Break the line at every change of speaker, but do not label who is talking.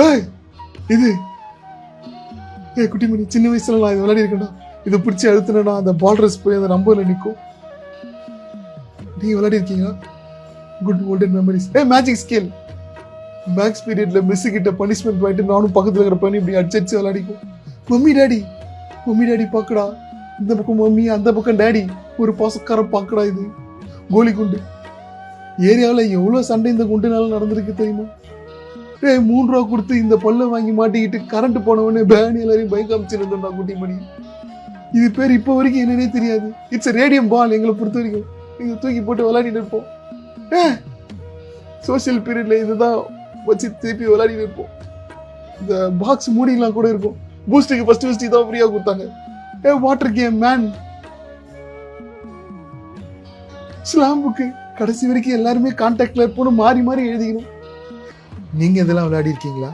ஏய் இது குட்டிமணி, சின்ன வயசுல நான் இது விளையாடி இருக்கேன்டா. இதை பிடிச்சி அழுத்தினா அந்த பால்ரஸ் போய் அந்த நம்பர்ல நிற்கும். நீங்க விளையாடி இருக்கீங்களா? Good golden memories. Magic scale. Maths பீரியட்ல மிஸ் கிட்ட பனிஷ்மெண்ட் வாங்கிட்டு நானும் பக்கத்துல இருக்கிற பண்ணி இப்படி அடிச்சு விளையாடிக்கும். மம்மி டாடி பாக்கடா, இந்த பக்கம் மம்மி, அந்த பக்கம் டாடி, ஒரு பாசக்கார பாக்கடா. இது கோலி குண்டு. ஏரியாவில் எவ்வளவு சண்டை இந்த குண்டுனால நடந்திருக்கு தெரியுமா? 3 ரூபா கொடுத்து இந்த பல்ல வாங்கி மாட்டிக்கிட்டு கரண்ட் போனவொடனே பேன் எல்லாரையும் பைக் அமைச்சிருந்தா குட்டிமணி. இது பேர் இப்போ வரைக்கும் என்னன்னே தெரியாது. இட்ஸ் ரேடியம் பால். எங்களை பொறுத்த வரைக்கும் நீங்க தூக்கி போட்டு விளையாடிட்டு இருப்போம். சோசியல் பீரியட்ல இதுதான் வச்சு திருப்பி விளையாடிட்டு இருப்போம். இந்த பாக்ஸ் மூடிலாம் கூட இருக்கும். பூஸ்டுக்கு ஃபர்ஸ்ட் இதான் ஃப்ரீயா கொடுத்தாங்க. Water game man. Slam book கடைசி வரைக்கும் எல்லாருமே கான்டாக்ட்ல இருப்போம், மாறி மாறி எழுதிக்கணும். நீங்க இதெல்லாம் விளையாடி இருக்கீங்களா?